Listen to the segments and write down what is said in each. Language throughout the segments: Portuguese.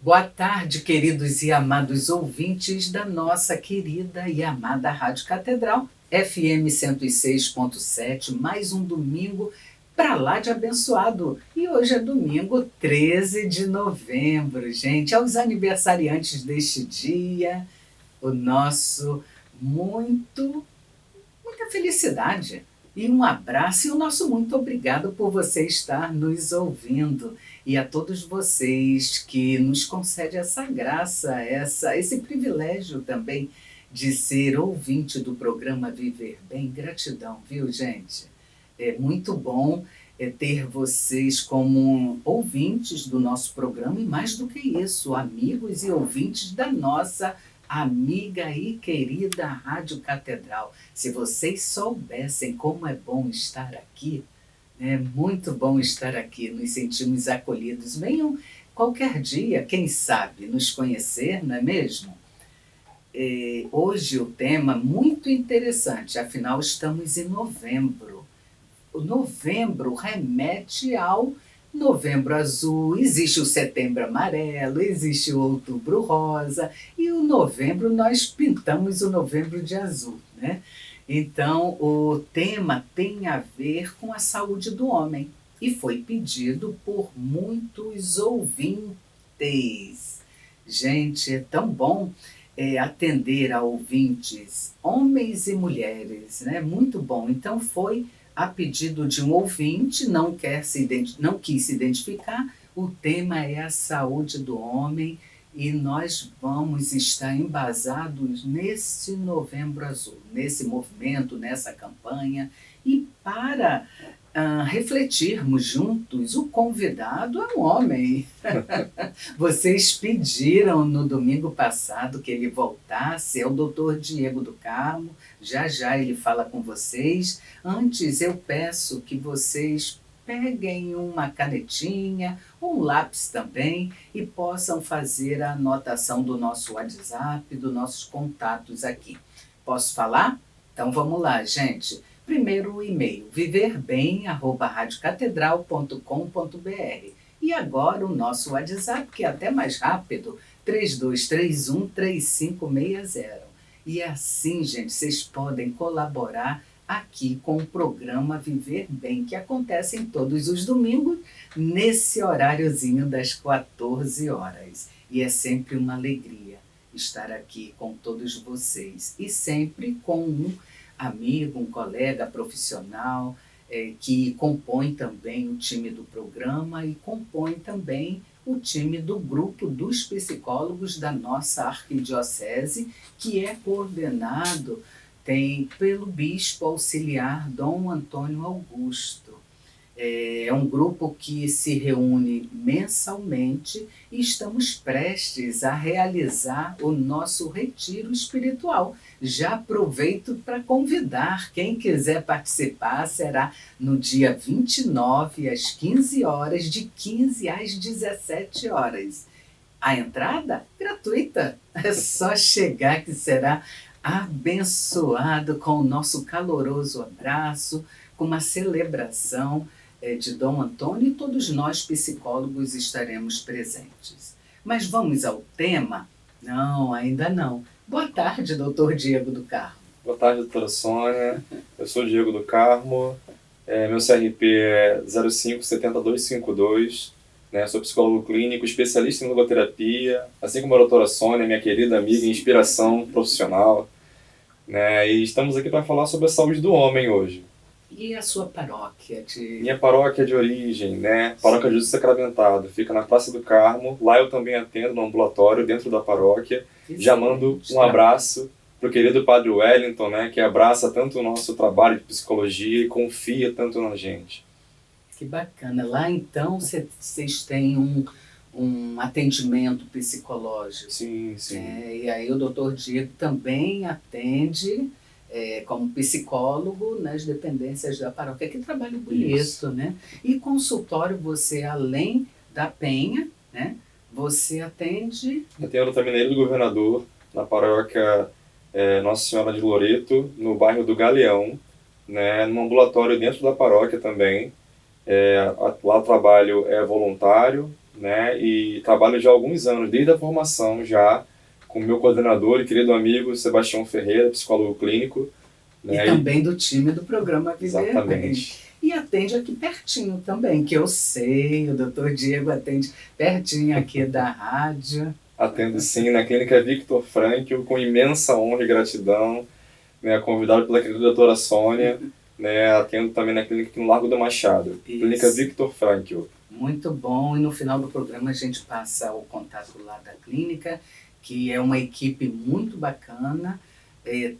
Boa tarde, queridos e amados ouvintes da nossa querida e amada Rádio Catedral, FM 106.7, mais um domingo para lá de abençoado. E hoje é domingo 13 de novembro, gente. Aos aniversariantes deste dia, o nosso muita felicidade e um abraço e o nosso muito obrigado por você estar nos ouvindo e a todos vocês que nos concedem essa graça, esse privilégio também de ser ouvinte do programa Viver Bem. Gratidão, viu, gente? É muito bom ter vocês como ouvintes do nosso programa e mais do que isso, amigos e ouvintes da nossa amiga e querida Rádio Catedral. Se vocês soubessem como é bom estar aqui, é muito bom estar aqui, nos sentimos acolhidos. Venham qualquer dia, quem sabe, nos conhecer, não é mesmo? Hoje o tema muito interessante, afinal estamos em novembro. O novembro remete ao novembro azul, existe o setembro amarelo, existe o outubro rosa e o novembro nós pintamos o novembro de azul, né? Então o tema tem a ver com a saúde do homem e foi pedido por muitos ouvintes. Gente, é tão bom atender a ouvintes, homens e mulheres, né? Muito bom. Então foi a pedido de um ouvinte, não quis se identificar, o tema é a saúde do homem e nós vamos estar embasados nesse Novembro Azul, nesse movimento, nessa campanha. E para refletirmos juntos, o convidado é um homem. Vocês pediram no domingo passado que ele voltasse, é o Dr. Diego do Carmo, já ele fala com vocês. Antes eu peço que vocês peguem uma canetinha, um lápis também e possam fazer a anotação do nosso WhatsApp, dos nossos contatos aqui. Posso falar? Então vamos lá, gente. Primeiro o e-mail, viverbem@radiocatedral.com.br. E agora o nosso WhatsApp, que é até mais rápido, 3231-3560. E assim, gente, vocês podem colaborar aqui com o programa Viver Bem, que acontece em todos os domingos, nesse horáriozinho das 14 horas. E é sempre uma alegria estar aqui com todos vocês. E sempre com um amigo, um colega profissional, que compõe também o time do programa e compõe também o time do grupo dos psicólogos da nossa arquidiocese, que é coordenado pelo bispo auxiliar Dom Antônio Augusto. É um grupo que se reúne mensalmente e estamos prestes a realizar o nosso retiro espiritual. Já aproveito para convidar quem quiser participar, será no dia 29 às 15 horas, de 15 às 17 horas. A entrada gratuita, é só chegar que será abençoado com o nosso caloroso abraço, com uma celebração de Dom Antônio, e todos nós psicólogos estaremos presentes. Mas vamos ao tema? Não, ainda não. Boa tarde, doutor Diego do Carmo. Boa tarde, doutora Sônia. Eu sou o Diego do Carmo. Meu CRP é 05-70252. Né? Sou psicólogo clínico, especialista em logoterapia, assim como a doutora Sônia, minha querida amiga e inspiração profissional. Né? E estamos aqui para falar sobre a saúde do homem hoje. E a sua paróquia? Minha paróquia de origem, né? Paróquia de Jesus Sacramentado, fica na Praça do Carmo. Lá eu também atendo no ambulatório dentro da paróquia. Já mando um abraço para o querido Padre Wellington, né? Que abraça tanto o nosso trabalho de psicologia e confia tanto na gente. Que bacana. Lá então vocês têm um atendimento psicológico. Sim. E aí o doutor Diego também atende como psicólogo nas dependências da paróquia. Que trabalho bonito, isso, né? E consultório, você, além da Penha, né? Você atende... Atendo também na Ilha do Governador, na paróquia Nossa Senhora de Loreto, no bairro do Galeão, né? No ambulatório dentro da paróquia também. Lá o trabalho é voluntário, né, e trabalho já há alguns anos, desde a formação já, com o meu coordenador e querido amigo Sebastião Ferreira, psicólogo clínico. E Né, também do time do programa Viver exatamente. Bem. E atende aqui pertinho também, que eu sei, o doutor Diego atende pertinho aqui da rádio. Atendo sim, na Clínica Victor Frankl, com imensa honra e gratidão, né, convidado pela querida doutora Sônia, né, atendo também na clínica aqui no Largo do Machado, Isso. Clínica Victor Frankl. Muito bom, e no final do programa a gente passa o contato lá da clínica, que é uma equipe muito bacana,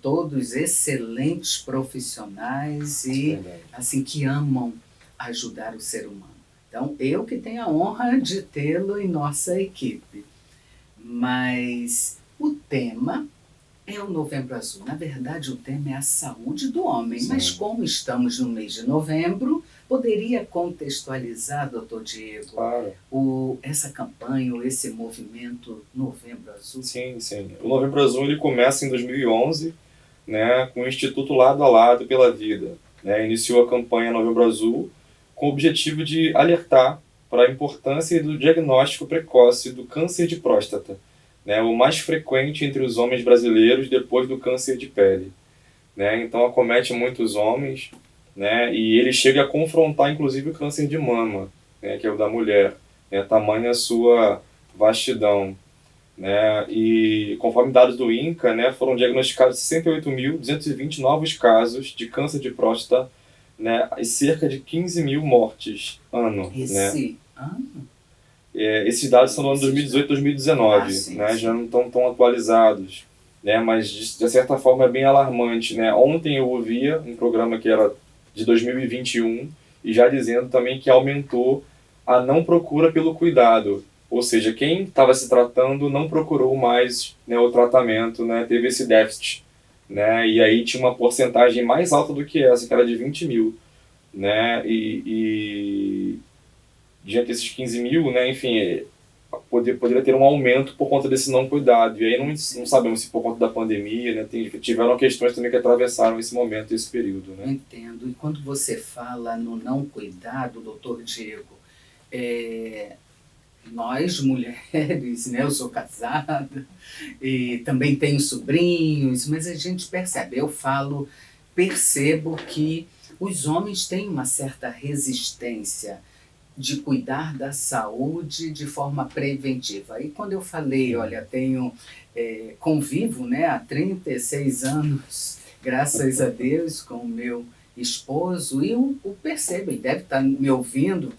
todos excelentes profissionais e assim que amam ajudar o ser humano. Então, eu que tenho a honra de tê-lo em nossa equipe. Mas o tema é o Novembro Azul. Na verdade, o tema é a saúde do homem. Sim. Mas como estamos no mês de novembro, poderia contextualizar, doutor Diego, claro, essa campanha, ou esse movimento Novembro Azul? Sim, sim. O Novembro Azul ele começa em 2011, né, com o Instituto Lado a Lado pela Vida. Né, iniciou a campanha Novembro Azul com o objetivo de alertar para a importância do diagnóstico precoce do câncer de próstata, né, o mais frequente entre os homens brasileiros depois do câncer de pele. Né, então acomete muitos homens, né, e ele chega a confrontar inclusive o câncer de mama, né, que é o da mulher, né, tamanha a sua vastidão. Né, e conforme dados do INCA, né, foram diagnosticados 68.220 novos casos de câncer de próstata, né, e cerca de 15 mil mortes ano. Esse ano? Esses dados são do ano 2018 e 2019, né, sim. Já não estão tão atualizados, né, mas de certa forma é bem alarmante. Né. Ontem eu ouvia um programa que era de 2021 e já dizendo também que aumentou a não procura pelo cuidado. Ou seja, quem estava se tratando não procurou mais, né, o tratamento, né, teve esse déficit. Né, e aí tinha uma porcentagem mais alta do que essa, que era de 20 mil. Né, e diante desses 15 mil, né, enfim, poderia ter um aumento por conta desse não cuidado. E aí não sabemos se por conta da pandemia, né, tiveram questões também que atravessaram esse momento, esse período. Né. Entendo. E quando você fala no não cuidado, doutor Diego, nós mulheres, né, eu sou casada e também tenho sobrinhos, mas a gente percebe, percebo que os homens têm uma certa resistência de cuidar da saúde de forma preventiva. E quando eu falei, olha, convivo, né, há 36 anos, graças a Deus, com o meu esposo, e o percebo, ele deve estar me ouvindo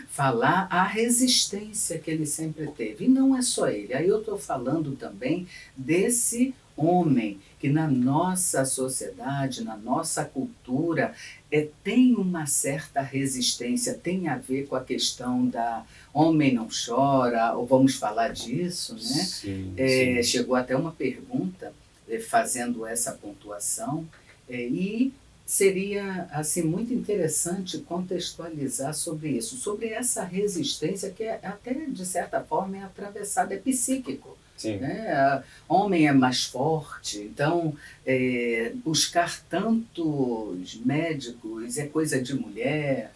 falar a resistência que ele sempre teve. E não é só ele. Aí eu estou falando também desse homem que na nossa sociedade, na nossa cultura, tem uma certa resistência, tem a ver com a questão da homem não chora, ou vamos falar disso, né? Sim, sim. Chegou até uma pergunta fazendo essa pontuação, e seria assim, muito interessante contextualizar sobre isso, sobre essa resistência que até de certa forma é atravessada, é psíquico. Sim. Né? Homem é mais forte, então buscar tantos médicos é coisa de mulher,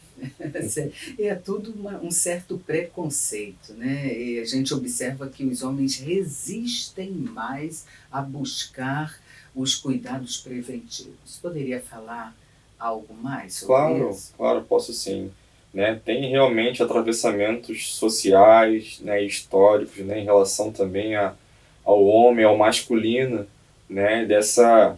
é tudo um certo preconceito, né? E a gente observa que os homens resistem mais a buscar os cuidados preventivos. Poderia falar algo mais sobre isso? Claro, posso sim. Né, tem realmente atravessamentos sociais, né, históricos, né, em relação também ao homem, ao masculino, né, dessa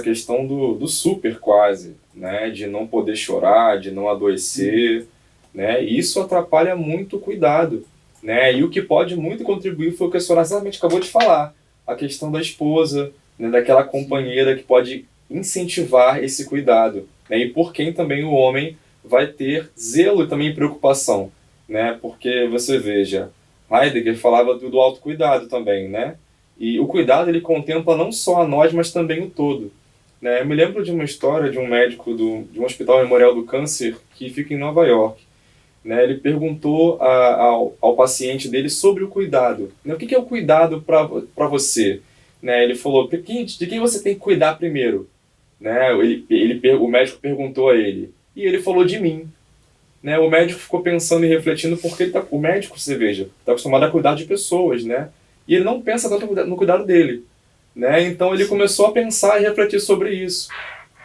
questão do super quase, né, de não poder chorar, de não adoecer, né, e isso atrapalha muito o cuidado. Né, e o que pode muito contribuir foi o que a senhora exatamente acabou de falar, a questão da esposa, né, daquela companheira que pode incentivar esse cuidado, né, e por quem também o homem vai ter zelo e também preocupação, né? Porque você veja, Heidegger falava do autocuidado também, né? E o cuidado ele contempla não só a nós, mas também o todo. Né? Eu me lembro de uma história de um médico de um hospital memorial do câncer que fica em Nova York. Né? Ele perguntou ao paciente dele sobre o cuidado. Né? O que é o cuidado para você? Né? Ele falou, de quem você tem que cuidar primeiro? Né? O médico perguntou a ele. E ele falou de mim. né? O médico ficou pensando e refletindo porque o médico, você veja, está acostumado a cuidar de pessoas, né? E ele não pensa tanto no cuidado dele, né? Então ele começou a pensar e refletir sobre isso,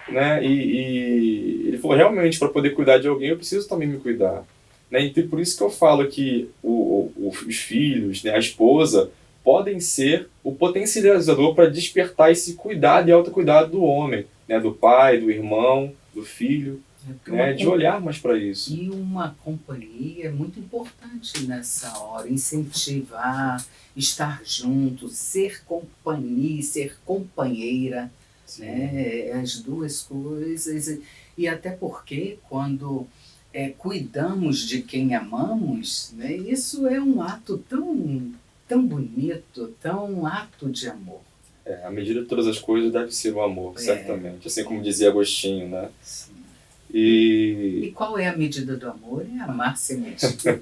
né? E ele falou, realmente, para poder cuidar de alguém, eu preciso também me cuidar. Né? Então, por isso que eu falo que os filhos, né, a esposa, podem ser o potencializador para despertar esse cuidado e autocuidado do homem, né? Do pai, do irmão, do filho, né? De olhar mais para isso. E uma companhia é muito importante nessa hora, incentivar, estar junto, ser companhia, ser companheira, né? As duas coisas. E até porque quando cuidamos de quem amamos, né? Isso é um ato tão bonito, tão ato de amor. A medida de todas as coisas deve ser o amor, certamente. Assim como dizia Agostinho, né? Sim. E qual é a medida do amor? É amar sem medida.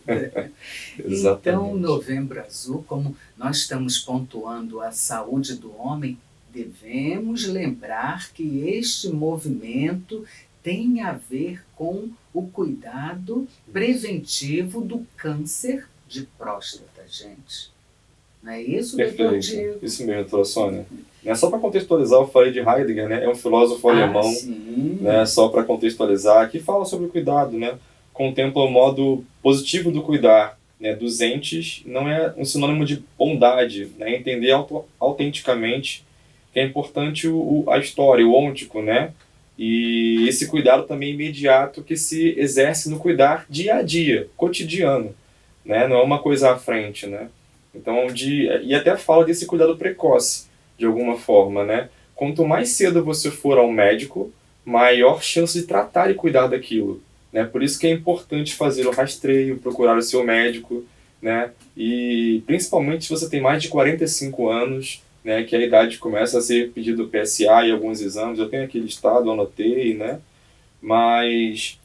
Exatamente. Então, Novembro Azul, como nós estamos pontuando a saúde do homem, devemos lembrar que este movimento tem a ver com o cuidado preventivo do câncer de próstata, gente. Não é isso, doutor Diego? Isso mesmo, doutora Sônia. Só para contextualizar, eu falei de Heidegger, né? É um filósofo alemão, né? Só para contextualizar, que fala sobre o cuidado, né? Contempla o modo positivo do cuidar, né? Dos entes, não é um sinônimo de bondade, né? Entender autenticamente que é importante a história, o ôntico, né? E esse cuidado também imediato que se exerce no cuidar dia a dia, cotidiano, né? Não é uma coisa à frente, né? Então, e até fala desse cuidado precoce, de alguma forma, né? Quanto mais cedo você for ao médico, maior chance de tratar e cuidar daquilo, né? Por isso que é importante fazer o rastreio, procurar o seu médico, né? E principalmente se você tem mais de 45 anos, né? Que a idade começa a ser pedido PSA e alguns exames. Eu tenho aqui listado, anotei, né? Mas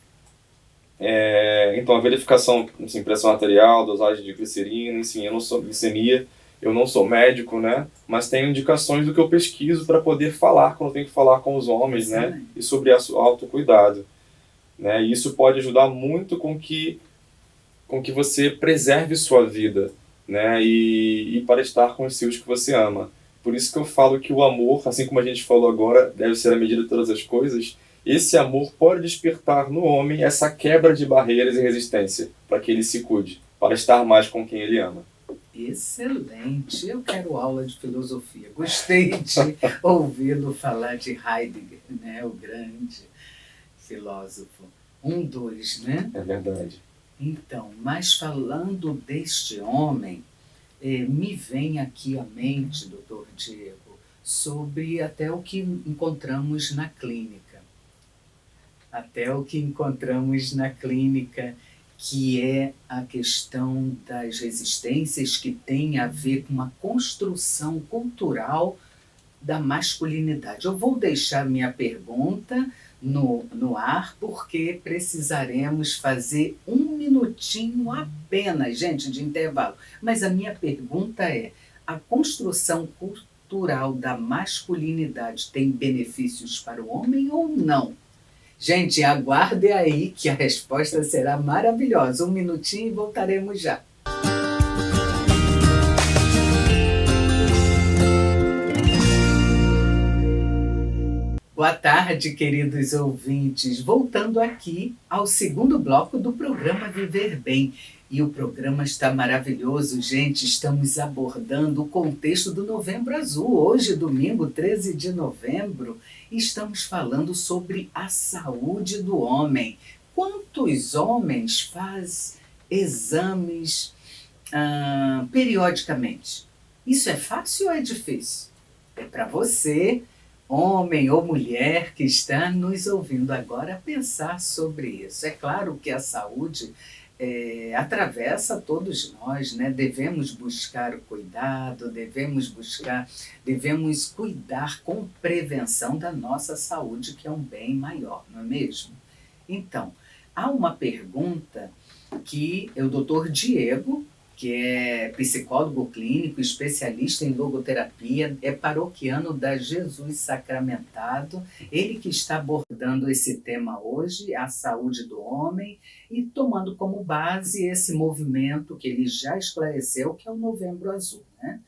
então, a verificação, assim, pressão arterial, dosagem de glicerina, enfim, eu não sou glicemia, eu não sou médico, né? Mas tenho indicações do que eu pesquiso para poder falar quando eu tenho que falar com os homens, né? E sobre autocuidado, né? E isso pode ajudar muito com que você preserve sua vida, né? E para estar com os seus que você ama. Por isso que eu falo que o amor, assim como a gente falou agora, deve ser a medida de todas as coisas. Esse amor pode despertar no homem essa quebra de barreiras e resistência, para que ele se cuide, para estar mais com quem ele ama. Excelente! Eu quero aula de filosofia. Gostei de ouvi-lo falar de Heidegger, né? O grande filósofo. 2, né? É verdade. Então, mas falando deste homem, me vem aqui à mente, doutor Diego, sobre até o que encontramos na clínica. Que é a questão das resistências que tem a ver com uma construção cultural da masculinidade. Eu vou deixar minha pergunta no ar, porque precisaremos fazer 1 minutinho apenas, gente, de intervalo. Mas a minha pergunta é, a construção cultural da masculinidade tem benefícios para o homem ou não? Gente, aguardem aí que a resposta será maravilhosa. 1 minutinho e voltaremos já. Boa tarde, queridos ouvintes. Voltando aqui ao segundo bloco do programa Viver Bem. E o programa está maravilhoso, gente. Estamos abordando o contexto do Novembro Azul. Hoje, domingo, 13 de novembro, estamos falando sobre a saúde do homem. Quantos homens fazem exames periodicamente? Isso é fácil ou é difícil? É para você, homem ou mulher que está nos ouvindo agora, pensar sobre isso. É claro que a saúde atravessa todos nós, né? Devemos buscar o cuidado, devemos cuidar com prevenção da nossa saúde, que é um bem maior, não é mesmo? Então, há uma pergunta que o doutor Diego que é psicólogo clínico, especialista em logoterapia, é paroquiano da Jesus Sacramentado, ele que está abordando esse tema hoje, a saúde do homem, e tomando como base esse movimento que ele já esclareceu, que é o Novembro Azul, né?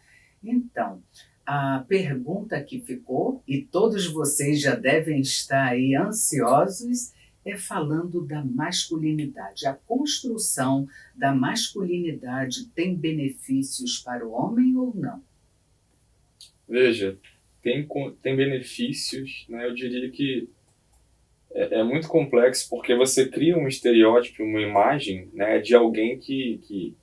Então, a pergunta que ficou, e todos vocês já devem estar aí ansiosos, é falando da masculinidade. A construção da masculinidade tem benefícios para o homem ou não? Veja, tem benefícios, né? Eu diria que é muito complexo porque você cria um estereótipo, uma imagem, né, de alguém que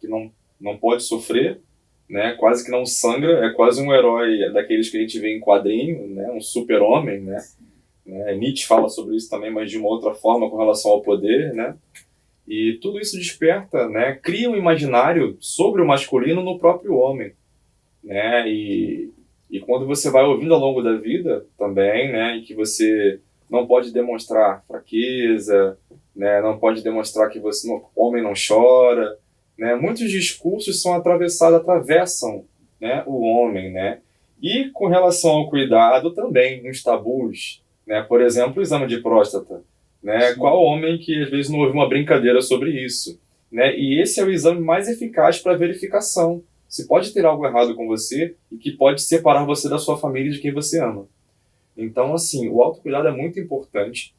não pode sofrer, né, quase que não sangra, é quase um herói daqueles que a gente vê em quadrinho, né, um super-homem, né? Nietzsche fala sobre isso também, mas de uma outra forma com relação ao poder, né? E tudo isso desperta, né, cria um imaginário sobre o masculino no próprio homem, né? E quando você vai ouvindo ao longo da vida também, né, e que você não pode demonstrar fraqueza, né, não pode demonstrar que homem não chora, né? Muitos discursos atravessam, né, o homem, né? E com relação ao cuidado também, uns tabus, né? Por exemplo, o exame de próstata, né? Qual homem que às vezes não ouve uma brincadeira sobre isso, né? E esse é o exame mais eficaz para verificação. Se pode ter algo errado com você e que pode separar você da sua família e de quem você ama. Então, assim, o autocuidado é muito importante,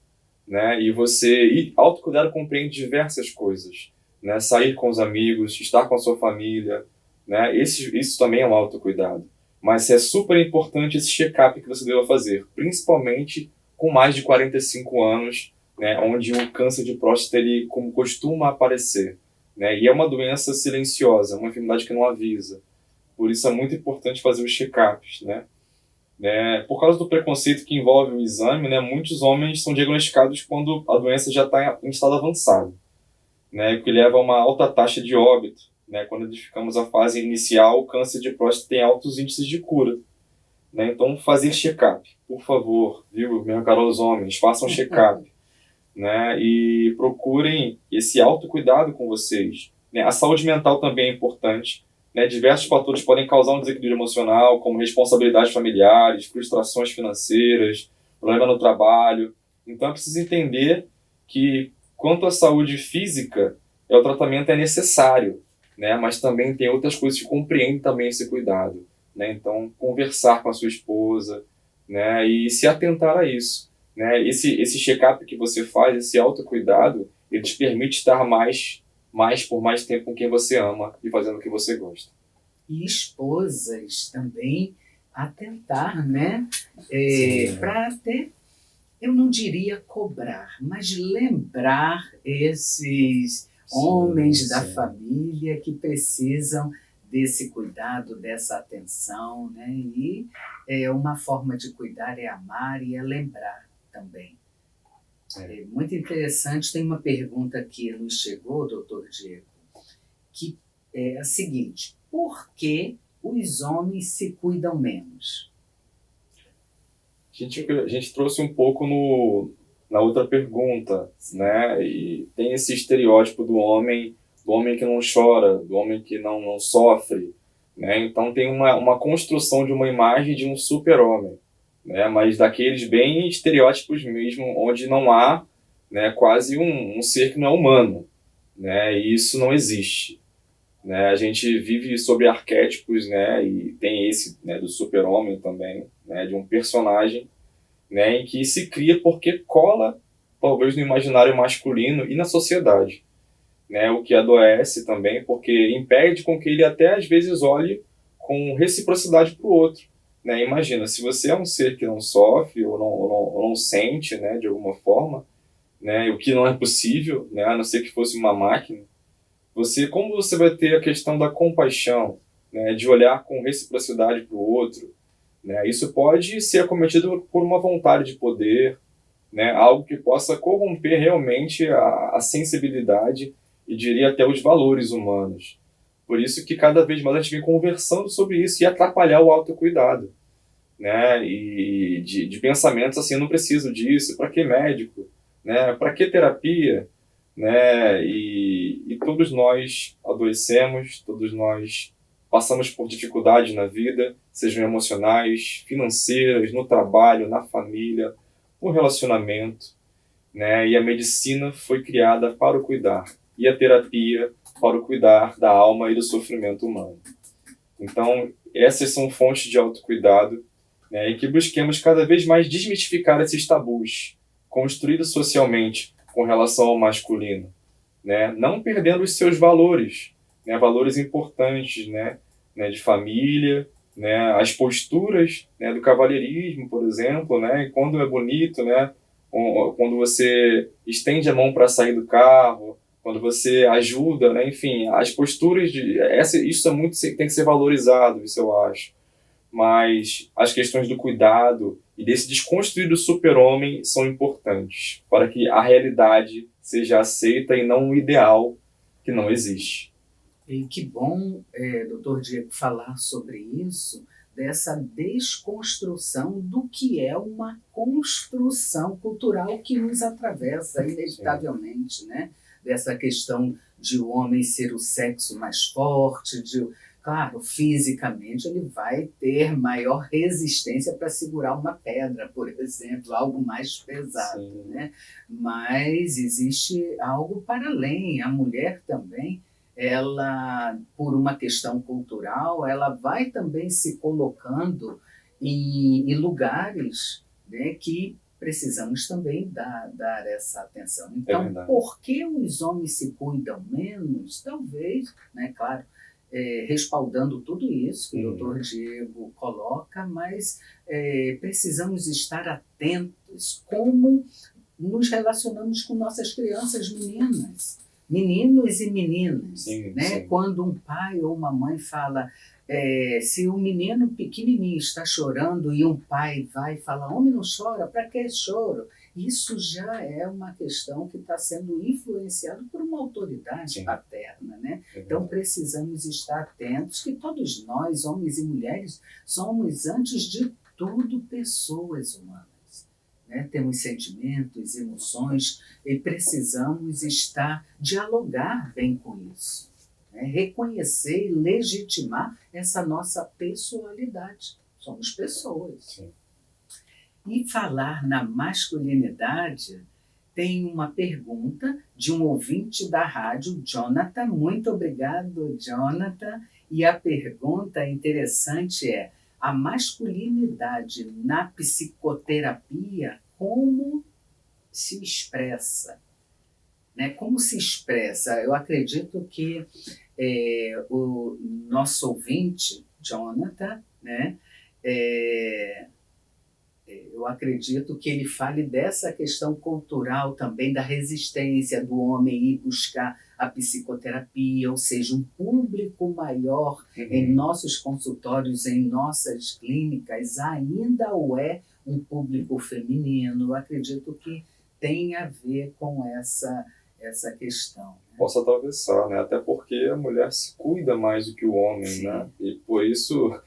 né? E autocuidado compreende diversas coisas, né? Sair com os amigos, estar com a sua família, né? Isso também é um autocuidado. Mas é super importante esse check-up que você deva fazer, principalmente com mais de 45 anos, né? Onde o câncer de próstata, ele como costuma aparecer, né? E é uma doença silenciosa, uma enfermidade que não avisa. Por isso é muito importante fazer os check-ups, né? Por causa do preconceito que envolve o exame, né, muitos homens são diagnosticados quando a doença já está em estado avançado, né, o que leva a uma alta taxa de óbito. Né, quando identificamos a fase inicial, o câncer de próstata tem altos índices de cura. Né, então, fazer check-up, por favor, viu, meus caros homens, façam check-up, né, e procurem esse autocuidado com vocês. Né. A saúde mental também é importante. Né, diversos fatores podem causar um desequilíbrio emocional, como responsabilidades familiares, frustrações financeiras, problema no trabalho. Então é preciso entender que, quanto à saúde física, o tratamento é necessário, né, mas também tem outras coisas que compreendem também esse cuidado. Né, então, conversar com a sua esposa, né, e se atentar a isso. Né, esse check-up que você faz, esse autocuidado, ele te permite estar por mais tempo com quem você ama e fazendo o que você gosta. E esposas também atentar, né? Para até, eu não diria cobrar, mas lembrar esses homens da família que precisam desse cuidado, dessa atenção, né? E uma forma de cuidar é amar e é lembrar também. É muito interessante. Tem uma pergunta que nos chegou, doutor Diego, que é a seguinte: por que os homens se cuidam menos? A gente trouxe um pouco na outra pergunta, né? E tem esse estereótipo do homem que não chora, do homem que não sofre, né? Então tem uma construção de uma imagem de um super-homem, né? Mas daqueles bem estereótipos mesmo, onde não há, né, quase um ser que não é humano, né? E isso não existe. Né? A gente vive sobre arquétipos, né? E tem esse, né, do super-homem também, né, de um personagem, né, em que se cria porque cola, talvez, no imaginário masculino e na sociedade. Né? O que adoece também, porque impede com que ele até às vezes olhe com reciprocidade para o outro. Né? Imagina, se você é um ser que não sofre ou não sente, né, de alguma forma, né, o que não é possível, né, a não ser que fosse uma máquina, como você vai ter a questão da compaixão, né, de olhar com reciprocidade para o outro, né, isso pode ser acometido por uma vontade de poder, né, algo que possa corromper realmente a sensibilidade e diria até os valores humanos. Por isso que cada vez mais a gente vem conversando sobre isso e atrapalhar o autocuidado. Né, e de pensamentos assim, eu não preciso disso, para que médico? Né, para que terapia? Né, e todos nós, adoecemos, todos nós passamos por dificuldades na vida, sejam emocionais, financeiras, no trabalho, na família, no relacionamento, né? E a medicina foi criada para o cuidar, e a terapia para o cuidar da alma e do sofrimento humano. Então, essas são fontes de autocuidado, né? E que busquemos cada vez mais desmistificar esses tabus construídos socialmente com relação ao masculino, né? Não perdendo os seus valores, né? Valores importantes, né? De família, né? As posturas, né? Do cavalheirismo, por exemplo, né? E quando é bonito, né? Quando você estende a mão para sair do carro, quando você ajuda, né? Enfim, as posturas isso é muito, tem que ser valorizado, isso eu acho. Mas as questões do cuidado e desse desconstruir do super-homem são importantes para que a realidade seja aceita e não um ideal que não existe. E que bom, doutor Diego, falar sobre isso, dessa desconstrução do que é uma construção cultural que nos atravessa inevitavelmente, né? Dessa questão de o homem ser o sexo mais forte, claro, fisicamente ele vai ter maior resistência para segurar uma pedra, por exemplo, algo mais pesado, né? Mas existe algo para além. A mulher também, ela, por uma questão cultural, ela vai também se colocando em lugares, né, que precisamos também dar essa atenção. Então, por que os homens se cuidam menos? Talvez, né, claro, respaldando tudo isso que o doutor Diego coloca, mas precisamos estar atentos como nos relacionamos com nossas crianças meninas, meninos e meninas. Né? Quando um pai ou uma mãe fala, se um menino pequenininho está chorando e um pai vai e fala, homem não chora, para que choro? Isso já é uma questão que está sendo influenciada por uma autoridade paterna, né? Então precisamos estar atentos que todos nós, homens e mulheres, somos antes de tudo pessoas humanas, né? Temos sentimentos, emoções e precisamos dialogar bem com isso, né? Reconhecer e legitimar essa nossa pessoalidade. Somos pessoas. Sim. E falar na masculinidade, tem uma pergunta de um ouvinte da rádio, Jonathan. Muito obrigado, Jonathan. E a pergunta interessante é: a masculinidade na psicoterapia, como se expressa? Né? Como se expressa? Eu acredito que o nosso ouvinte, Jonathan, né, eu acredito que ele fale dessa questão cultural também, da resistência do homem ir buscar a psicoterapia, ou seja, um público maior em nossos consultórios, em nossas clínicas, ainda é um público feminino. Eu acredito que tem a ver com essa questão. Né? Posso atravessar, né? Até porque a mulher se cuida mais do que o homem, né? E por isso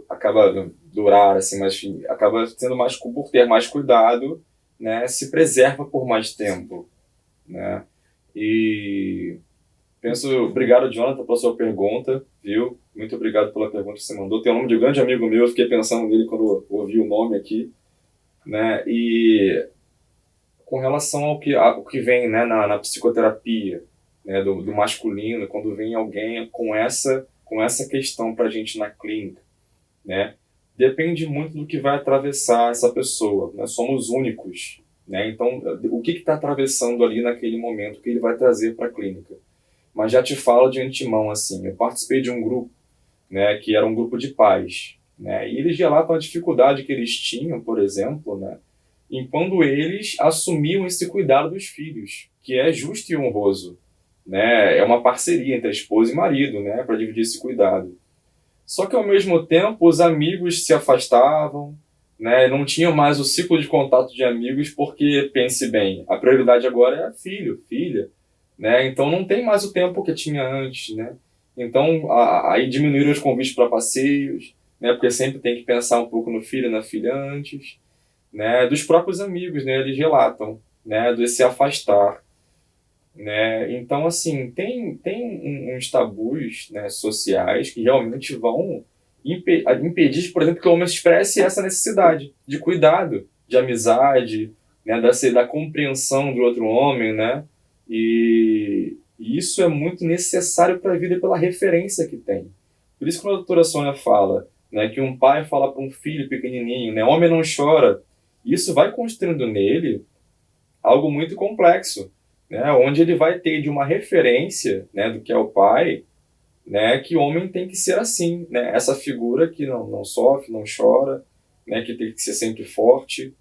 acaba durar, assim, mas enfim, acaba sendo mais, por ter mais cuidado, né, se preserva por mais tempo, né? E obrigado, Jonathan, pela sua pergunta, viu? Muito obrigado pela pergunta que você mandou. Tem o nome de um grande amigo meu, eu fiquei pensando nele quando eu ouvi o nome aqui, né? E com relação ao que vem, né, na psicoterapia, né, do masculino, quando vem alguém com essa questão para a gente na clínica, né? Depende muito do que vai atravessar essa pessoa. Nós somos únicos, né? Então, o que está atravessando ali naquele momento que ele vai trazer para a clínica? Mas já te falo de antemão, assim, eu participei de um grupo, né, que era um grupo de pais, né? E eles relatam a dificuldade que eles tinham, por exemplo, né, em quando eles assumiam esse cuidado dos filhos, que é justo e honroso, né? É uma parceria entre a esposa e marido, né, para dividir esse cuidado. Só que ao mesmo tempo os amigos se afastavam, né? Não tinham mais o ciclo de contato de amigos, porque, pense bem, a prioridade agora é filho, filha, né? Então não tem mais o tempo que tinha antes, né? Então aí diminuíram os convites para passeios, né? Porque sempre tem que pensar um pouco no filho e na filha antes, né? Dos próprios amigos, né? Eles relatam, né, de se afastar. né? Então, assim, tem uns tabus, né, sociais que realmente vão impedir, por exemplo, que o homem expresse essa necessidade de cuidado, de amizade, né, da compreensão do outro homem, né? E isso é muito necessário para a vida pela referência que tem. Por isso que a doutora Sônia fala, né, que um pai fala para um filho pequenininho, né, homem não chora, isso vai construindo nele algo muito complexo, né, onde ele vai ter de uma referência, né, do que é o pai, né, que o homem tem que ser assim, né, essa figura que não sofre, não chora, né, que tem que ser sempre forte,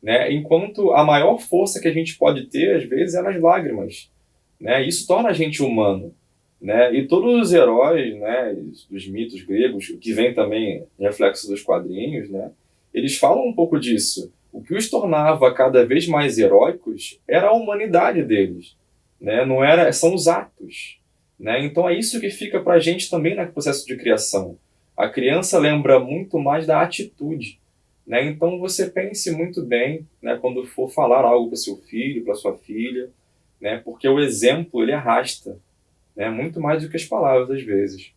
né, enquanto a maior força que a gente pode ter, às vezes, é nas lágrimas, né, isso torna a gente humano, né, e todos os heróis, né, dos mitos gregos, que vem também reflexo dos quadrinhos, né, eles falam um pouco disso. O que os tornava cada vez mais heróicos era a humanidade deles, né, não era, são os atos, né, então é isso que fica para a gente também no processo de criação. A criança lembra muito mais da atitude, né, então você pense muito bem, né, quando for falar algo para seu filho, para sua filha, né, porque o exemplo ele arrasta, né, muito mais do que as palavras às vezes,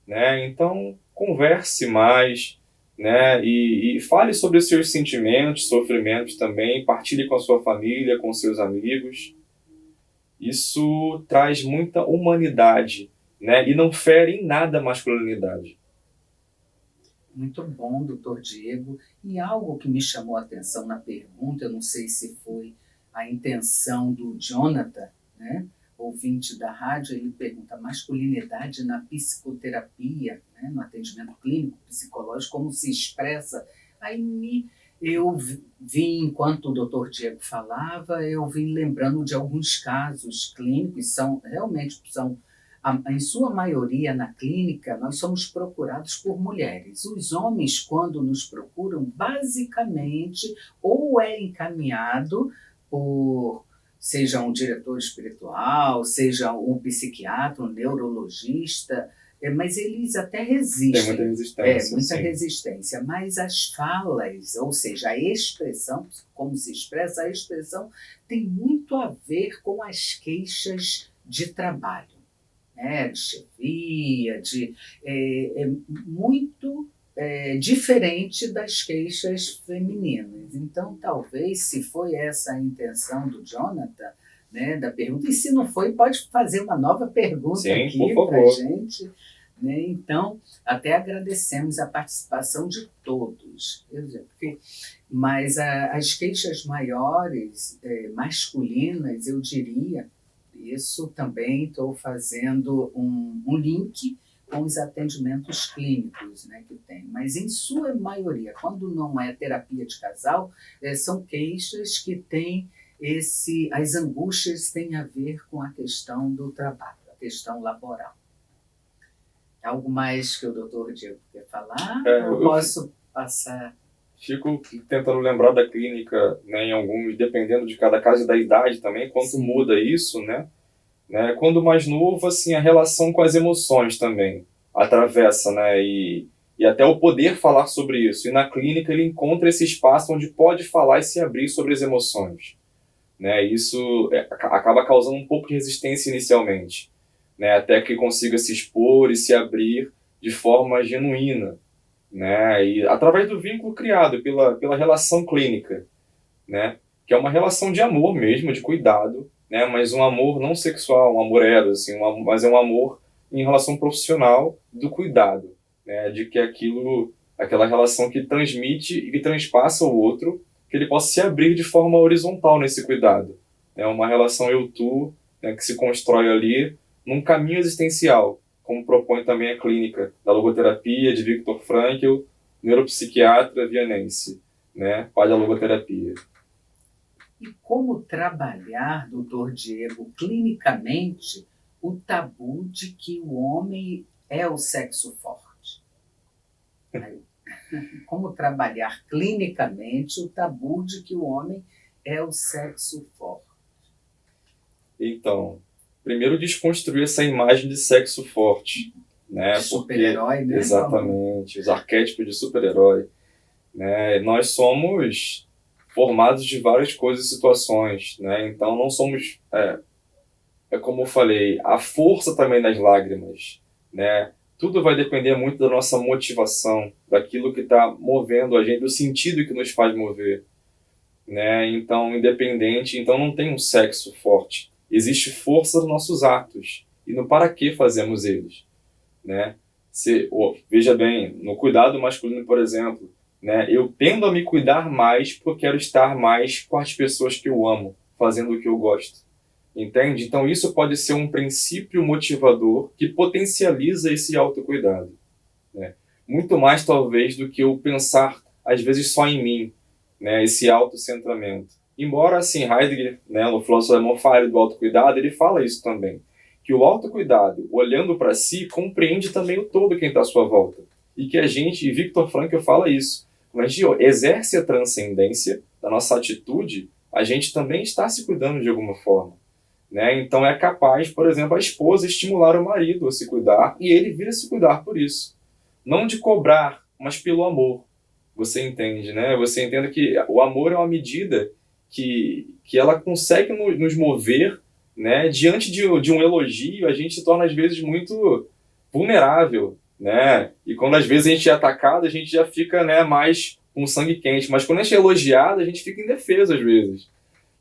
né? Então converse mais, né, e fale sobre os seus sentimentos, sofrimentos também, partilhe com a sua família, com seus amigos. Isso traz muita humanidade, né, e não fere em nada a masculinidade. Muito bom, doutor Diego. E algo que me chamou a atenção na pergunta, eu não sei se foi a intenção do Jonathan, né, ouvinte da rádio, ele pergunta: masculinidade na psicoterapia, né, no atendimento clínico, psicológico, como se expressa? Eu vim, enquanto o doutor Diego falava, eu vim lembrando de alguns casos clínicos, realmente são em sua maioria na clínica, nós somos procurados por mulheres. Os homens, quando nos procuram, basicamente, ou é encaminhado por, seja um diretor espiritual, seja um psiquiatra, um neurologista, mas eles até resistem. Tem muita resistência. Muita resistência. Mas as falas, ou seja, a expressão, como se expressa, a expressão tem muito a ver com as queixas de trabalho. De chefia, muito diferente das queixas femininas. Então, talvez, se foi essa a intenção do Jonathan, né, da pergunta, e se não foi, pode fazer uma nova pergunta. Sim, aqui para a gente. Né? Então, até agradecemos a participação de todos. Mas as queixas maiores, masculinas, eu diria, isso também estou fazendo um link com os atendimentos clínicos, né, que tem. Mas, em sua maioria, quando não é terapia de casal, são queixas que têm as angústias têm a ver com a questão do trabalho, a questão laboral. Algo mais que o doutor Diego quer falar? Eu posso passar? Fico tentando lembrar da clínica, né, em alguns, dependendo de cada caso e da idade também, quanto Sim. muda isso, né? Quando mais novo, assim, a relação com as emoções também atravessa, né? E até o poder falar sobre isso. E na clínica ele encontra esse espaço onde pode falar e se abrir sobre as emoções, né? Isso acaba causando um pouco de resistência inicialmente, né? Até que consiga se expor e se abrir de forma genuína, né? E através do vínculo criado pela relação clínica, né? Que é uma relação de amor mesmo, de cuidado, né? Mas um amor não sexual, um amor eros, assim, mas é um amor em relação profissional do cuidado, né? De que aquela relação que transmite e que transpassa o outro, que ele possa se abrir de forma horizontal nesse cuidado. É uma relação eu-tu, né? Que se constrói ali num caminho existencial, como propõe também a clínica da logoterapia de Viktor Frankl, neuropsiquiatra vienense, né? Pai da logoterapia. E como trabalhar, doutor Diego, clinicamente, o tabu de que o homem é o sexo forte? Como trabalhar clinicamente o tabu de que o homem é o sexo forte? Então, primeiro desconstruir essa imagem de sexo forte. Né? Super-herói, né? Exatamente, os arquétipos de super-herói. Né? Nós somos formados de várias coisas e situações, né? Então não somos é como eu falei, a força também das lágrimas, né? Tudo vai depender muito da nossa motivação, daquilo que está movendo a gente, do sentido que nos faz mover, né? Então, independente, então não tem um sexo forte. Existe força nos nossos atos e no para que fazemos eles, né? Veja bem, no cuidado masculino, por exemplo, né? Eu tendo a me cuidar mais porque quero estar mais com as pessoas que eu amo, fazendo o que eu gosto. Entende? Então isso pode ser um princípio motivador que potencializa esse autocuidado, né? Muito mais talvez do que eu pensar às vezes só em mim, né? Esse autocentramento. Embora assim Heidegger, né, o filósofo alemão, fale do autocuidado, ele fala isso também, que o autocuidado, olhando para si, compreende também o todo quem está à sua volta. E que a gente, e Viktor Frankl fala isso, quando a gente exerce a transcendência da nossa atitude, a gente também está se cuidando de alguma forma, né? Então é capaz, por exemplo, a esposa estimular o marido a se cuidar e ele vir a se cuidar por isso. Não de cobrar, mas pelo amor. Você entende, né? Você entende que o amor é uma medida que ela consegue nos mover, né? Diante de um elogio, a gente se torna às vezes muito vulnerável, né? E quando às vezes a gente é atacado, a gente já fica, né, mais com sangue quente. Mas quando a gente é elogiado, a gente fica indefeso às vezes,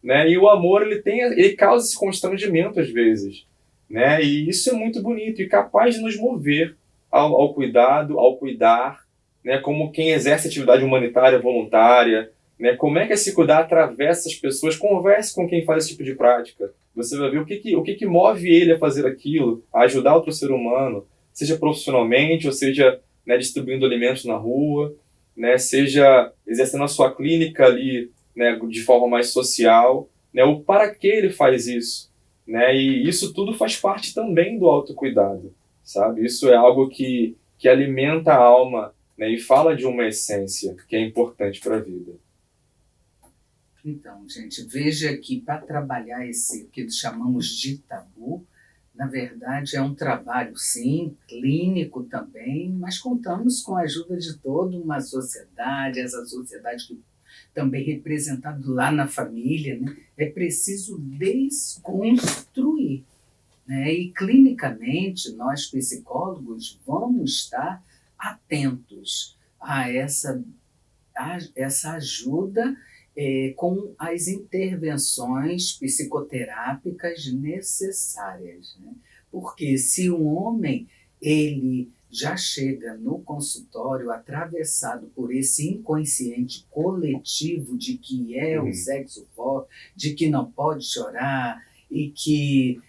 né? E o amor ele causa esse constrangimento às vezes, né? E isso é muito bonito e capaz de nos mover ao cuidado, ao cuidar, né? Como quem exerce atividade humanitária voluntária, né? Como é que se cuidar atravessa as pessoas? Converse com quem faz esse tipo de prática. Você vai ver o que move ele a fazer aquilo, a ajudar outro ser humano, seja profissionalmente, ou seja, né, distribuindo alimentos na rua, né? Seja exercendo a sua clínica ali, né, de forma mais social, né, o para que ele faz isso, né, e isso tudo faz parte também do autocuidado, sabe? Isso é algo que alimenta a alma, né, e fala de uma essência que é importante para a vida. Então, gente, veja que para trabalhar esse que chamamos de tabu, na verdade é um trabalho, sim, clínico também, mas contamos com a ajuda de toda uma sociedade, essa sociedade que também representado lá na família, né? É preciso desconstruir, né? E clinicamente, nós psicólogos vamos estar atentos a essa ajuda com as intervenções psicoterápicas necessárias, né? Porque se um homem ele já chega no consultório atravessado por esse inconsciente coletivo de que é o sexo forte, de que não pode chorar e que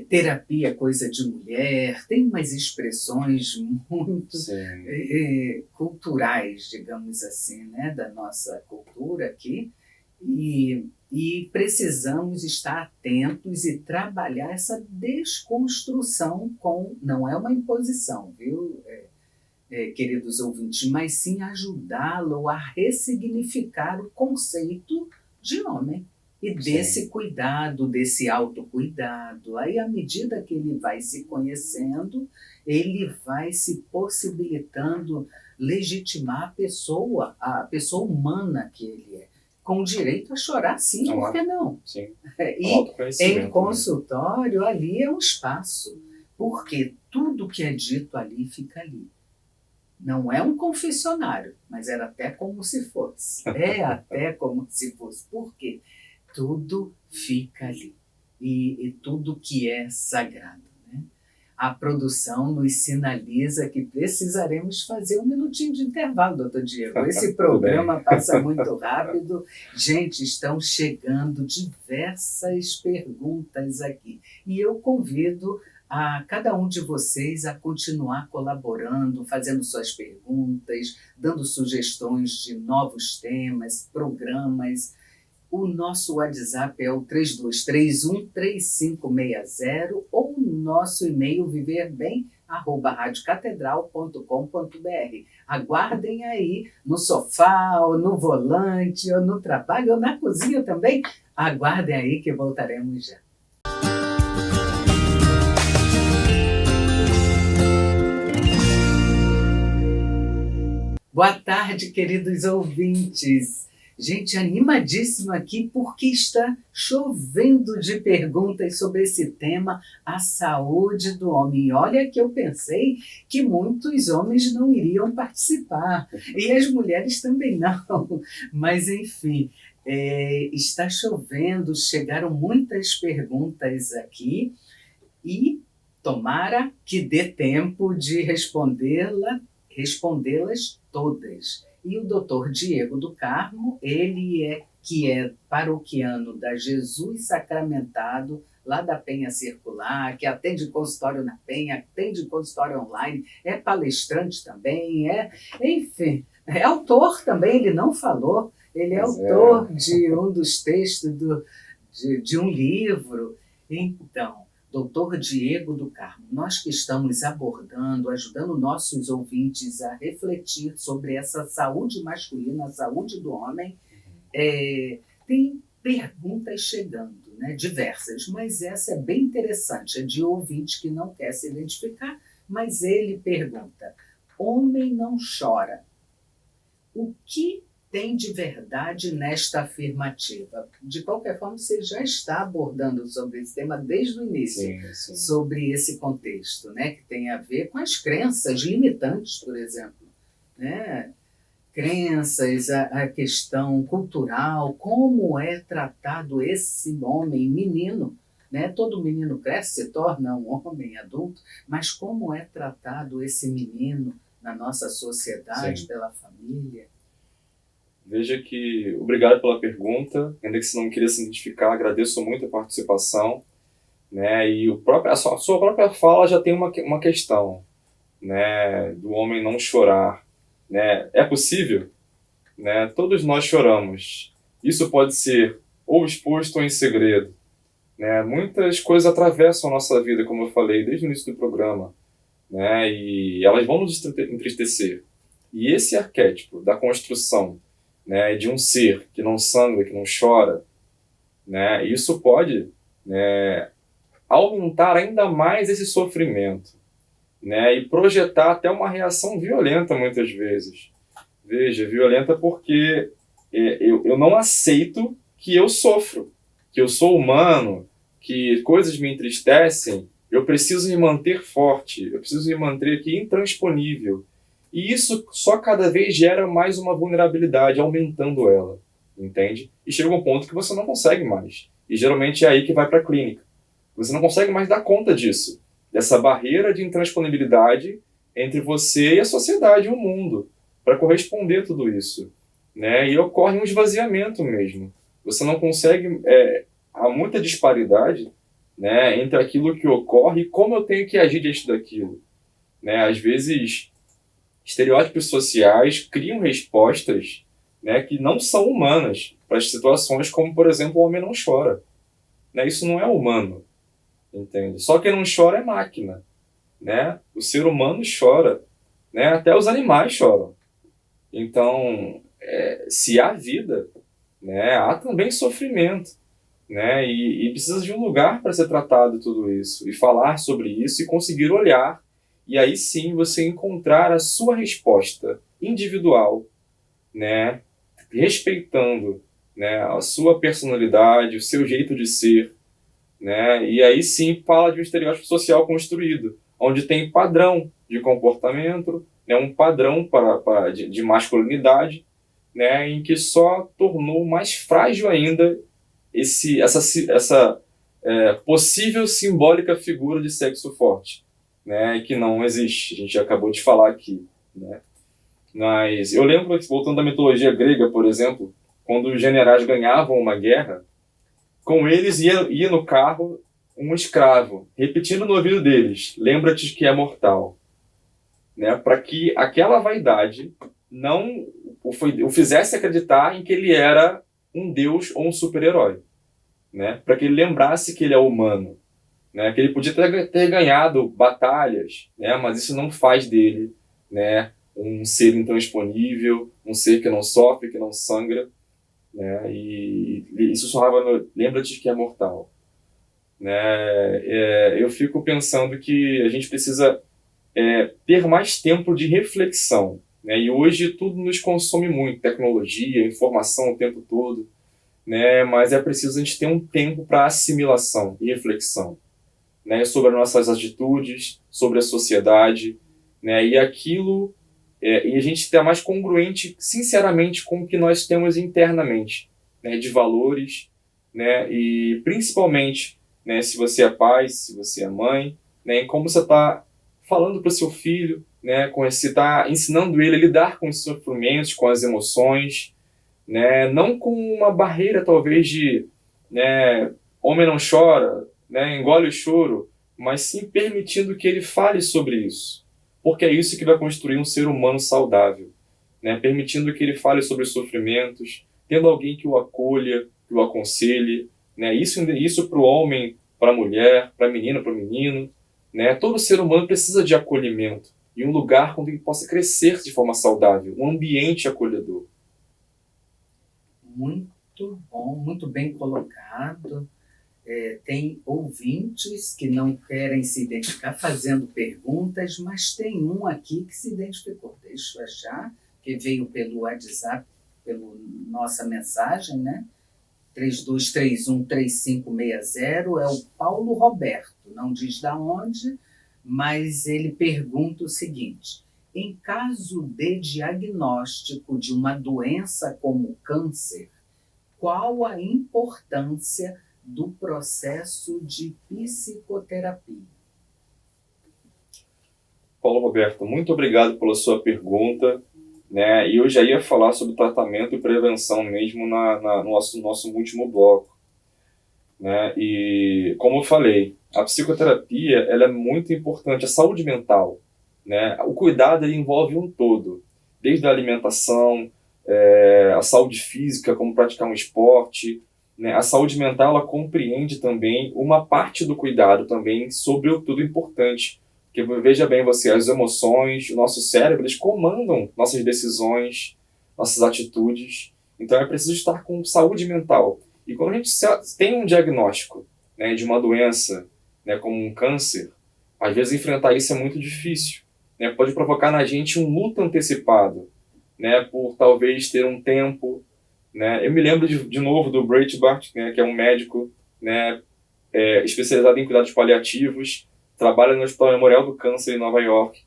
terapia é coisa de mulher, tem umas expressões muito culturais, digamos assim, né, da nossa cultura aqui, e precisamos estar atentos e trabalhar essa desconstrução não é uma imposição, viu, queridos ouvintes, mas sim ajudá-lo a ressignificar o conceito de homem e desse cuidado, desse autocuidado. Aí, à medida que ele vai se conhecendo, ele vai se possibilitando legitimar a pessoa humana que ele é, com direito a chorar, sim, por que não? Sim. E em consultório, ali é um espaço, porque tudo que é dito ali fica ali. Não é um confessionário, mas era até como se fosse. É até como se fosse. Por quê? Tudo fica ali. E tudo que é sagrado. A produção nos sinaliza que precisaremos fazer um minutinho de intervalo, doutor Diego. Esse programa passa muito rápido. Gente, estão chegando diversas perguntas aqui. E eu convido a cada um de vocês a continuar colaborando, fazendo suas perguntas, dando sugestões de novos temas, programas. O nosso WhatsApp é o 3231-3560 ou o nosso e-mail viverbem@radiocatedral.com.br. Aguardem aí no sofá, ou no volante, ou no trabalho, ou na cozinha também. Aguardem aí que voltaremos já. Boa tarde, queridos ouvintes. Gente, animadíssima aqui porque está chovendo de perguntas sobre esse tema, a saúde do homem. E olha que eu pensei que muitos homens não iriam participar, e as mulheres também não. Mas, enfim, está chovendo, chegaram muitas perguntas aqui e tomara que dê tempo de respondê-las todas. E o doutor Diego do Carmo, que é paroquiano da Jesus Sacramentado, lá da Penha Circular, que atende consultório na Penha, atende consultório online, é palestrante também, enfim, é autor também, ele não falou, ele é autor de um dos textos de um livro. Então, doutor Diego do Carmo, nós que estamos abordando, ajudando nossos ouvintes a refletir sobre essa saúde masculina, a saúde do homem, tem perguntas chegando, né, diversas, mas essa é bem interessante, é de ouvinte que não quer se identificar, mas ele pergunta: homem não chora. O que tem de verdade nesta afirmativa? De qualquer forma, você já está abordando sobre esse tema desde o início, sim. Sobre esse contexto, né, que tem a ver com as crenças limitantes, por exemplo, né? Crenças, a questão cultural, como é tratado esse homem menino, né? Todo menino cresce, se torna um homem adulto, mas como é tratado esse menino na nossa sociedade, sim. Pela família? Veja que, obrigado pela pergunta, ainda que você não queria se identificar, agradeço muito a participação, né? E a sua própria fala já tem uma questão, né? Do homem não chorar, né? É possível, né? Todos nós choramos. Isso pode ser ou exposto ou em segredo, né? Muitas coisas atravessam a nossa vida, como eu falei desde o início do programa, né? E elas vão nos entristecer. E esse arquétipo da construção, né, de um ser que não sangra, que não chora, né, isso pode, né, aumentar ainda mais esse sofrimento, né, e projetar até uma reação violenta muitas vezes. Veja, violenta porque eu não aceito que eu sofro, que eu sou humano, que coisas me entristecem, eu preciso me manter forte, eu preciso me manter aqui intransponível. E isso só cada vez gera mais uma vulnerabilidade, aumentando ela, entende? E chega um ponto que você não consegue mais. E geralmente é aí que vai para a clínica. Você não consegue mais dar conta disso, dessa barreira de intransponíbilidade entre você e a sociedade, o mundo, para corresponder a tudo isso, né? E ocorre um esvaziamento mesmo. Você não consegue... há muita disparidade, né, entre aquilo que ocorre e como eu tenho que agir diante daquilo, né? Às vezes... estereótipos sociais criam respostas, né, que não são humanas para as situações como, por exemplo, o homem não chora. Né? Isso não é humano, entende? Só quem não chora é máquina. Né? O ser humano chora. Né? Até os animais choram. Então, se há vida, né, há também sofrimento. Né? E precisa de um lugar para ser tratado tudo isso. E falar sobre isso e conseguir olhar. E aí sim você encontrar a sua resposta individual, né, respeitando, né, a sua personalidade, o seu jeito de ser, né, e aí sim fala de um estereótipo social construído, onde tem padrão de comportamento, né, um padrão de masculinidade, né, em que só tornou mais frágil ainda essa possível simbólica figura de sexo forte. Né, que não existe, a gente já acabou de falar aqui, né? Mas eu lembro que, voltando à mitologia grega, por exemplo, quando os generais ganhavam uma guerra, com eles ia no carro um escravo, repetindo no ouvido deles: lembra-te que é mortal, né? Para que aquela vaidade não o fizesse acreditar em que ele era um deus ou um super-herói, né? Para que ele lembrasse que ele é humano. Né, que ele podia ter ganhado batalhas, né, mas isso não faz dele, né, um ser intransponível, um ser que não sofre, que não sangra, né, e isso sussurrava lembra-te que é mortal. Né, eu fico pensando que a gente precisa ter mais tempo de reflexão, né? E hoje tudo nos consome muito, tecnologia, informação o tempo todo, né? Mas é preciso a gente ter um tempo para assimilação e reflexão, né? Sobre as nossas atitudes, sobre a sociedade, né? E aquilo, e a gente estar mais congruente, sinceramente, com o que nós temos internamente, né? De valores, né? E principalmente, né? Se você é pai, se você é mãe, né? Em como você está falando para o seu filho, né? Com você está ensinando ele a lidar com os sofrimentos, com as emoções, né? Não com uma barreira talvez de, né, homem não chora, né, engole o choro, mas sim permitindo que ele fale sobre isso, porque é isso que vai construir um ser humano saudável, né? Permitindo que ele fale sobre os sofrimentos, tendo alguém que o acolha, que o aconselhe, né? Isso para o homem, para a mulher, para a menina, para o menino, né? Todo ser humano precisa de acolhimento e um lugar onde ele possa crescer de forma saudável, um ambiente acolhedor. Muito bom, muito bem colocado. Tem ouvintes que não querem se identificar fazendo perguntas, mas tem um aqui que se identificou. Deixa eu achar, que veio pelo WhatsApp, pela nossa mensagem, né? 32313560, é o Paulo Roberto, não diz da onde, mas ele pergunta o seguinte: em caso de diagnóstico de uma doença como câncer, qual a importância do processo de psicoterapia? Paulo Roberto, muito obrigado pela sua pergunta, né? E eu já ia falar sobre tratamento e prevenção mesmo no nosso último bloco, né? E como eu falei, a psicoterapia ela é muito importante, a saúde mental, né? O cuidado ele envolve um todo, desde a alimentação, a saúde física, como praticar um esporte, né? A saúde mental ela compreende também uma parte do cuidado também sobre o tudo importante. Porque veja bem você, as emoções, o nosso cérebro, eles comandam nossas decisões, nossas atitudes. Então é preciso estar com saúde mental. E quando a gente tem um diagnóstico, né, de uma doença, né, como um câncer, às vezes enfrentar isso é muito difícil, né? Pode provocar na gente um luto antecipado, né, por talvez ter um tempo, né? Eu me lembro de novo do Breitbart, né, que é um médico, né, especializado em cuidados paliativos, trabalha no Hospital Memorial do Câncer em Nova York,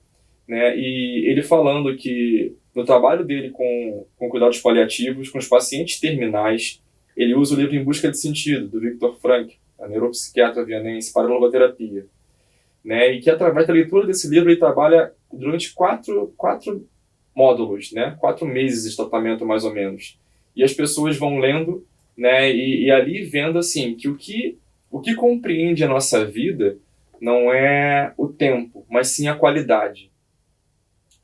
né, e ele falando que no trabalho dele com cuidados paliativos, com os pacientes terminais, ele usa o livro Em Busca de Sentido, do Viktor Frankl, a neuropsiquiatra vienense, para a logoterapia, né, e que através da leitura desse livro ele trabalha durante quatro módulos, né, 4 meses de tratamento mais ou menos, e as pessoas vão lendo, né, e ali vendo assim que o que compreende a nossa vida não é o tempo, mas sim a qualidade.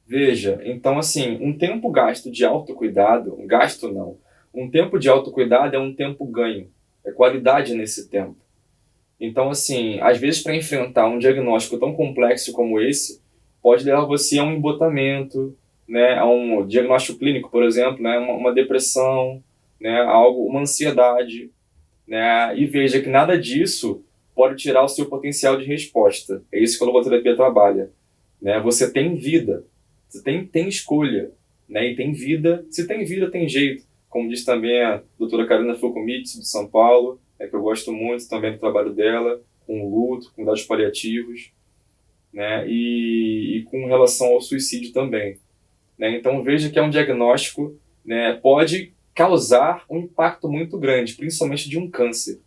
Veja, então assim, um tempo gasto de autocuidado, um gasto não, um tempo de autocuidado é um tempo ganho, é qualidade nesse tempo. Então assim, às vezes para enfrentar um diagnóstico tão complexo como esse, pode levar você a um embotamento, né, a um diagnóstico clínico, por exemplo, né, uma depressão, né, uma ansiedade, né, e veja que nada disso pode tirar o seu potencial de resposta. É isso que a logoterapia trabalha, né? Você tem vida, você tem escolha, né? E tem vida, se tem vida, tem jeito. Como diz também a doutora Karina Fukumitsu, de São Paulo, que eu gosto muito também do trabalho dela, com luto, com dados paliativos, né? E com relação ao suicídio também, né? Então veja que é um diagnóstico, né, pode causar um impacto muito grande, principalmente de um câncer.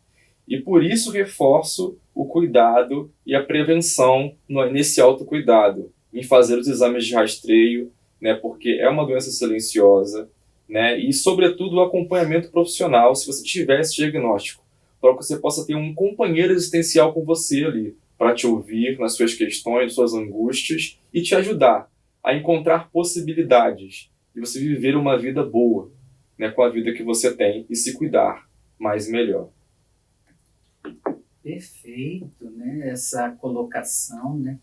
E por isso reforço o cuidado e a prevenção nesse autocuidado, em fazer os exames de rastreio, né, porque é uma doença silenciosa, né, e sobretudo o acompanhamento profissional, se você tiver esse diagnóstico, para que você possa ter um companheiro existencial com você ali, para te ouvir nas suas questões, suas angústias e te ajudar a encontrar possibilidades de você viver uma vida boa, né, com a vida que você tem e se cuidar mais e melhor. Perfeito, né? Essa colocação, né?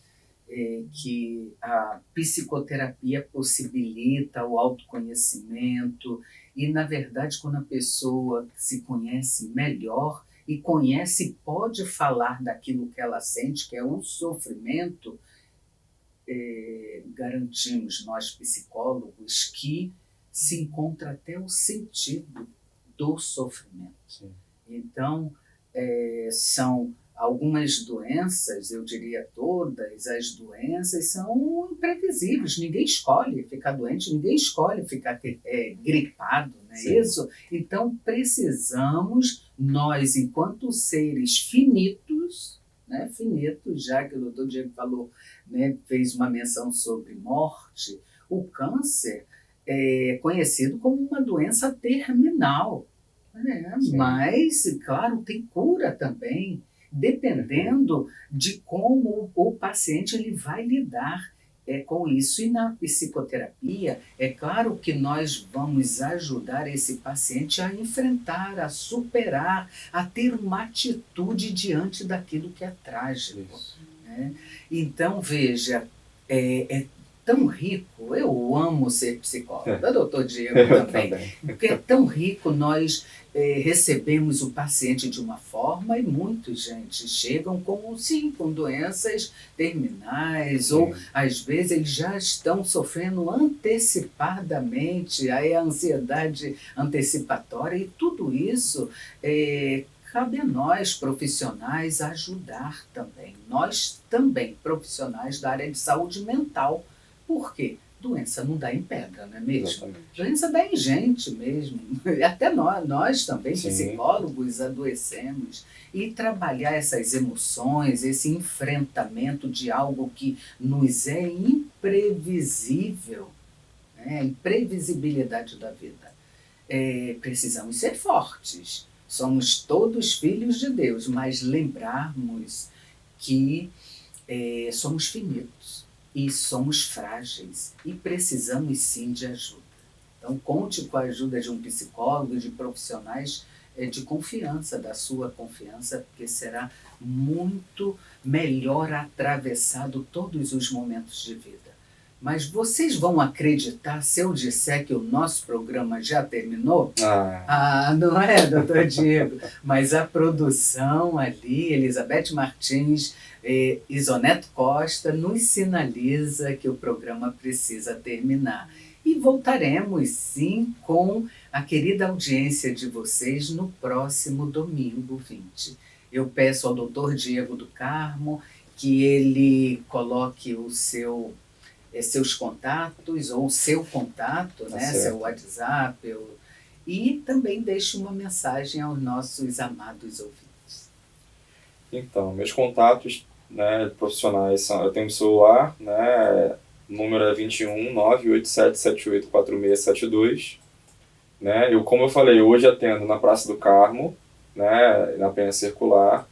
Que a psicoterapia possibilita o autoconhecimento e, na verdade, quando a pessoa se conhece melhor e conhece, pode falar daquilo que ela sente, que é o sofrimento, garantimos, nós psicólogos, que se encontra até o sentido do sofrimento. Sim. Então, são algumas doenças, eu diria todas as doenças são imprevisíveis, ninguém escolhe ficar doente, ninguém escolhe ficar gripado, não é isso? Então precisamos, nós enquanto seres finitos, né, finitos, já que o doutor Diego falou, né, fez uma menção sobre morte, o câncer é conhecido como uma doença terminal, mas, claro, tem cura também, dependendo de como o paciente ele vai lidar com isso. E na psicoterapia, é claro que nós vamos ajudar esse paciente a enfrentar, a superar, a ter uma atitude diante daquilo que é trágico. Né? Então, veja, é tão rico, eu amo ser psicóloga, doutor Diego também, porque é tão rico, nós recebemos o paciente de uma forma e muitos, gente, chegam com doenças terminais, ou às vezes eles já estão sofrendo antecipadamente, aí a ansiedade antecipatória, e tudo isso cabe a nós, profissionais, ajudar também. Nós também, profissionais da área de saúde mental. Por quê? Doença não dá em pedra, não é mesmo? Exatamente. Doença dá em gente mesmo. Até nós também, psicólogos, adoecemos. E trabalhar essas emoções, esse enfrentamento de algo que nos é imprevisível, né? A imprevisibilidade da vida. Precisamos ser fortes. Somos todos filhos de Deus, mas lembrarmos que somos finitos. E somos frágeis e precisamos sim de ajuda. Então conte com a ajuda de um psicólogo, de profissionais de confiança, da sua confiança, porque será muito melhor atravessado todos os momentos de vida. Mas vocês vão acreditar se eu disser que o nosso programa já terminou? Não é, doutor Diego? Mas a produção ali, Elizabeth Martins, Isoneto Costa, nos sinaliza que o programa precisa terminar. E voltaremos, sim, com a querida audiência de vocês no próximo domingo 20. Eu peço ao doutor Diego do Carmo que ele coloque seus contatos, ou o seu contato, né, seu WhatsApp, e também deixe uma mensagem aos nossos amados ouvintes. Então, meus contatos, né, profissionais são, eu tenho um celular, né, o número é 21 98778 4672, né, como eu falei, hoje atendo na Praça do Carmo, né, na Penha Circular,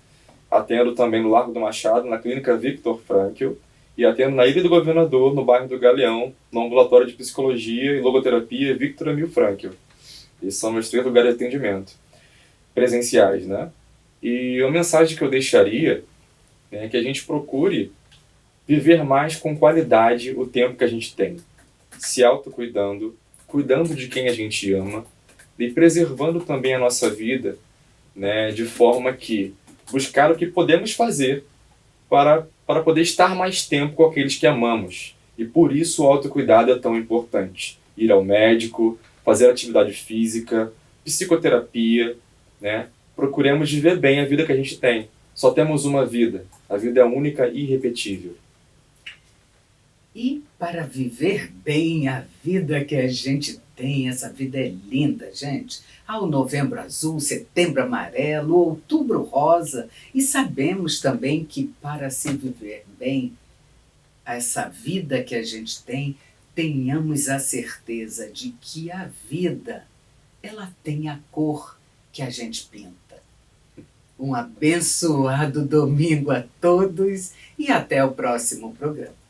atendo também no Largo do Machado, na Clínica Victor Frankl, e atendo na Ilha do Governador, no bairro do Galeão, no ambulatório de psicologia e logoterapia Victor Emil Frankl. Esses são meus 3 lugares de atendimento presenciais, né? E a mensagem que eu deixaria é que a gente procure viver mais com qualidade o tempo que a gente tem, se autocuidando, cuidando de quem a gente ama e preservando também a nossa vida, né, de forma que buscar o que podemos fazer para poder estar mais tempo com aqueles que amamos. E por isso o autocuidado é tão importante. Ir ao médico, fazer atividade física, psicoterapia, né? Procuremos viver bem a vida que a gente tem. Só temos uma vida. A vida é única e irrepetível. E para viver bem a vida que a gente tem, essa vida é linda, gente. Há o Novembro Azul, Setembro Amarelo, Outubro Rosa. E sabemos também que para se viver bem essa vida que a gente tem, tenhamos a certeza de que a vida, ela tem a cor que a gente pinta. Um abençoado domingo a todos e até o próximo programa.